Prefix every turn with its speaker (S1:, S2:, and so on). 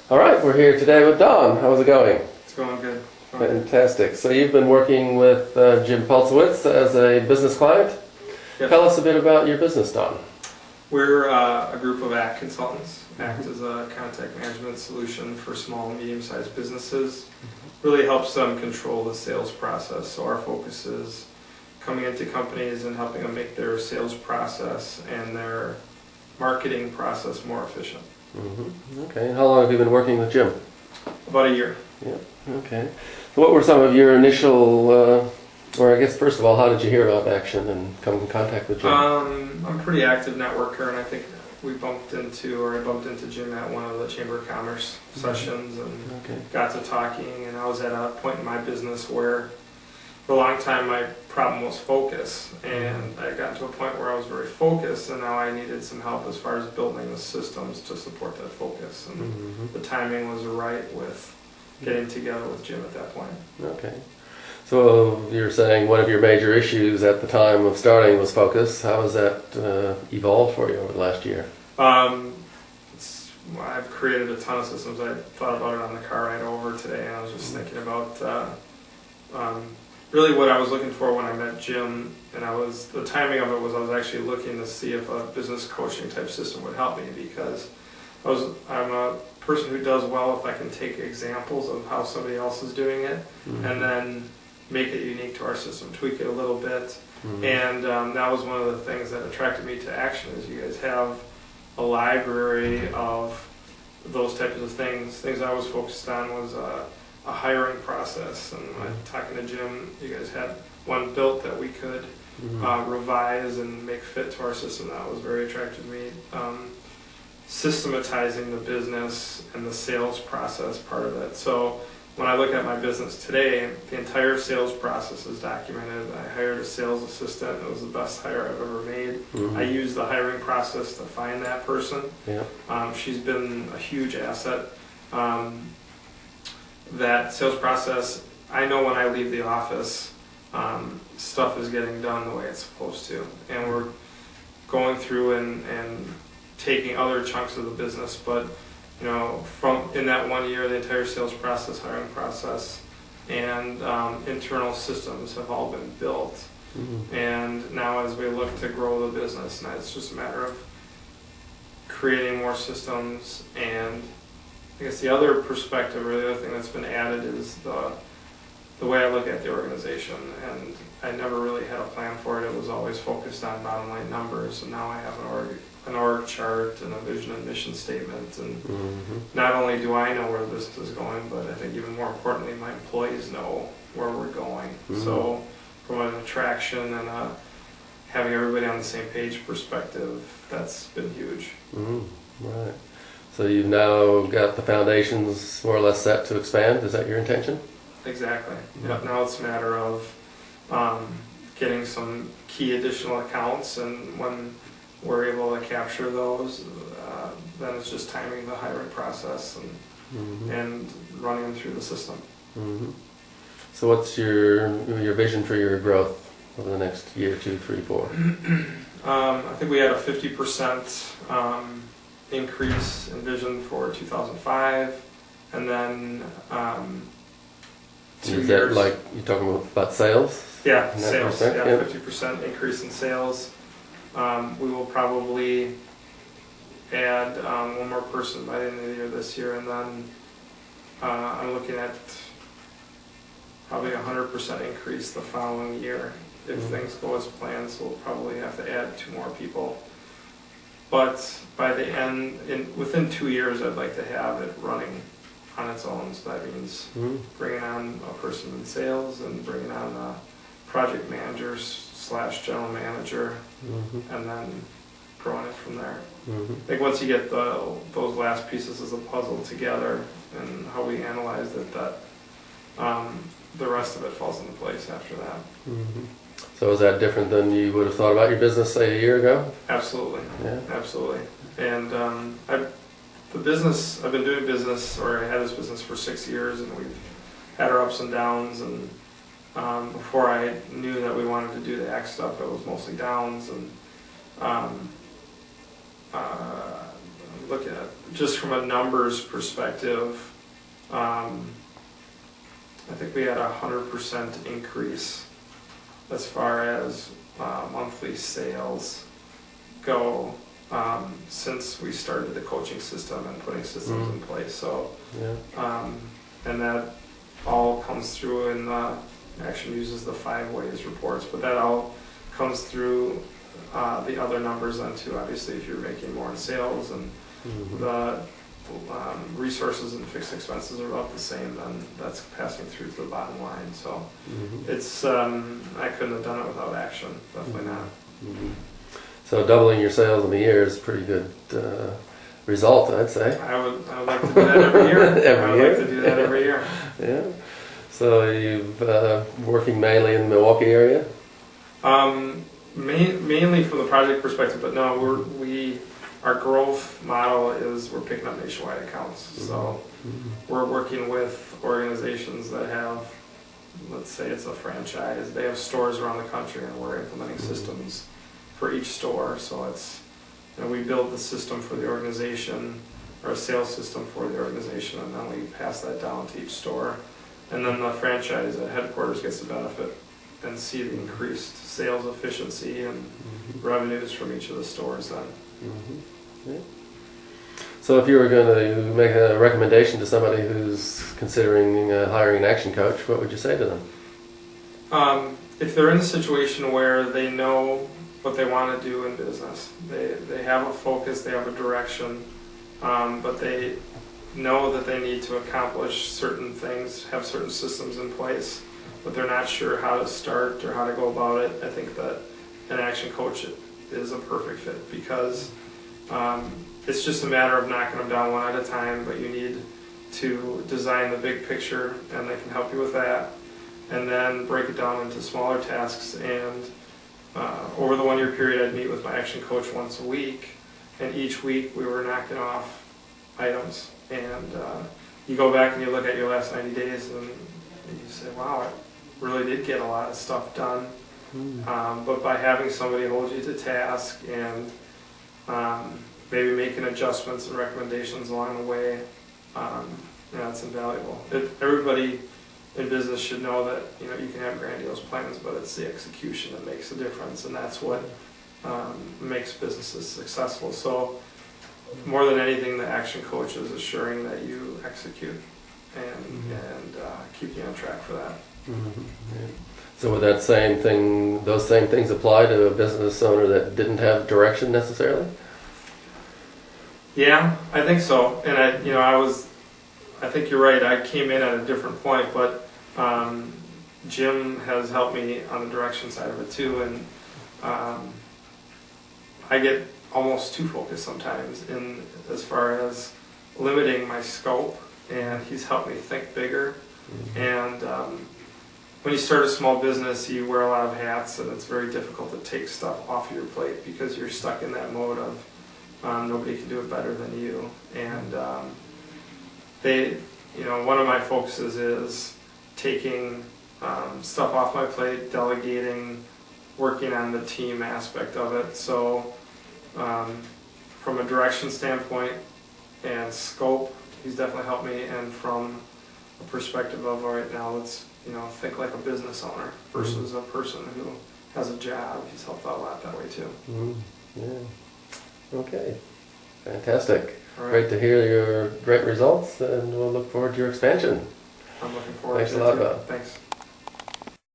S1: All right, we're here today with Don. How's it going?
S2: It's going good.
S1: Fantastic. So you've been working with Jim Palzewicz as a business client.
S2: Yep.
S1: Tell us a bit about your business, Don.
S2: We're a group of ACT consultants. ACT is a contact management solution for small and medium-sized businesses. Really helps them control the sales process. So our focus is coming into companies and helping them make their sales process and their marketing process more efficient.
S1: Okay, how long have you been working with Jim?
S2: About a year.
S1: Yeah. Okay. So what were some of your initial, or I guess first of all, how did you hear about Action and come in contact with Jim?
S2: I'm a pretty active networker, and I think I bumped into Jim at one of the Chamber of Commerce sessions and got to talking, and I was at a point in my business where for a long time my problem was focus, and I got to a point where I was very focused, and now I needed some help as far as building the systems to support that focus, and the timing was right with getting together with Jim at that point.
S1: Okay. So you're saying one of your major issues at the time of starting was focus. How has that evolved for you over the last year?
S2: I've created a ton of systems. I thought about it on the car ride over today, and I was just thinking about really what I was looking for when I met Jim, and the timing of it was I was actually looking to see if a business coaching type system would help me, because I'm a person who does well if I can take examples of how somebody else is doing it and then make it unique to our system, tweak it a little bit. And that was one of the things that attracted me to Action, is you guys have a library of those types of things. Things I was focused on was a hiring process, and talking to Jim, you guys had one built that we could revise and make fit to our system. That was very attractive to me. Systematizing the business and the sales process part of it. So when I look at my business today, the entire sales process is documented. I hired a sales assistant. It was the best hire I've ever made. I used the hiring process to find that person. She's been a huge asset. That sales process, I know when I leave the office, stuff is getting done the way it's supposed to. And we're going through and taking other chunks of the business, but from in that 1 year, the entire sales process, hiring process, and internal systems have all been built. And now as we look to grow the business, now it's just a matter of creating more systems. And I guess the other perspective, or the other thing that's been added, is the way I look at the organization. And I never really had a plan for it. It was always focused on bottom line numbers, and now I have an org chart and a vision and mission statement, and not only do I know where the business is going, but I think even more importantly, my employees know where we're going. So from an attraction and having everybody on the same page perspective, that's been huge.
S1: Right. So you've now got the foundations more or less set to expand. Is that your intention?
S2: Exactly. Yep. Now it's a matter of getting some key additional accounts, and when we're able to capture those, then it's just timing the hiring process and running them through the system.
S1: So what's your vision for your growth over the next year, 2, 3, 4?
S2: I think we had a 50% increase in vision for 2005, and then 2
S1: Is
S2: years.
S1: that like you're talking about sales?
S2: Yeah, sales. Yeah,
S1: Yep.
S2: 50% increase in sales. We will probably add one more person by the end of the year this year, and then I'm looking at probably 100% increase the following year. If things go as planned, so we'll probably have to add 2 more people. But by the end, within 2 years, I'd like to have it running on its own. So that means bringing on a person in sales and bringing on a project manager / general manager, and then growing it from there. I think once you get those last pieces of the puzzle together and how we analyzed it, that the rest of it falls into place after that.
S1: So is that different than you would have thought about your business, say, a year ago?
S2: Absolutely.
S1: Yeah.
S2: Absolutely. And I've been doing business, or I had this business for 6 years, and we've had our ups and downs, and before I knew that we wanted to do the ACT stuff, it was mostly downs, and look at just from a numbers perspective, I think we had 100% increase as far as monthly sales go since we started the coaching system and putting systems in place. So, and that all comes through in Action uses the 5 ways reports, but that all comes through the other numbers then too. Obviously, if you're making more in sales and the resources and fixed expenses are about the same, then that's passing through to the bottom line. So it's I couldn't have done it without Action. Definitely not.
S1: So doubling your sales in a year is a pretty good result, I'd say.
S2: I would like to do that every year. I would like to do that every year.
S1: Yeah. So you've working mainly in the Milwaukee area?
S2: Mainly from the project perspective, but no, our growth model is we're picking up nationwide accounts. So we're working with organizations that have, let's say it's a franchise, they have stores around the country, and we're implementing systems for each store. So it's, we build the system for the organization, or a sales system for the organization, and then we pass that down to each store. And then the franchise at headquarters gets the benefit and see the increased sales efficiency and revenues from each of the stores then.
S1: Yeah. So if you were going to make a recommendation to somebody who's considering hiring an action coach, what would you say to them?
S2: If they're in a situation where they know what they want to do in business, they have a focus, they have a direction, but they know that they need to accomplish certain things, have certain systems in place, but they're not sure how to start or how to go about it, I think that an action coach is a perfect fit, because it's just a matter of knocking them down one at a time, but you need to design the big picture, and they can help you with that, and then break it down into smaller tasks. And over the 1 year period, I'd meet with my action coach once a week, and each week we were knocking off items. And you go back and you look at your last 90 days and you say, wow, I really did get a lot of stuff done. But by having somebody hold you to task and maybe making adjustments and recommendations along the way, it's invaluable. Everybody in business should know that you can have grandiose plans, but it's the execution that makes the difference, and that's what makes businesses successful. So more than anything, the action coach is assuring that you execute and keep you on track for that.
S1: Yeah. So would that same thing, those same things apply to a business owner that didn't have direction necessarily?
S2: Yeah, I think so. And I think you're right. I came in at a different point, but Jim has helped me on the direction side of it too. And I get almost too focused sometimes in as far as limiting my scope, and he's helped me think bigger. And when you start a small business, you wear a lot of hats, and it's very difficult to take stuff off your plate because you're stuck in that mode of nobody can do it better than you. And one of my focuses is taking stuff off my plate, delegating, working on the team aspect of it. So from a direction standpoint and scope, he's definitely helped me. And from a perspective of, all right, now let's think like a business owner versus a person who has a job, he's helped out a lot that way too.
S1: Yeah. Okay. Fantastic.
S2: Right.
S1: Great to hear your great results, and we'll look forward to your expansion.
S2: I'm looking forward
S1: Thanks
S2: to
S1: a
S2: it
S1: lot,
S2: too.
S1: Bob.
S2: Thanks.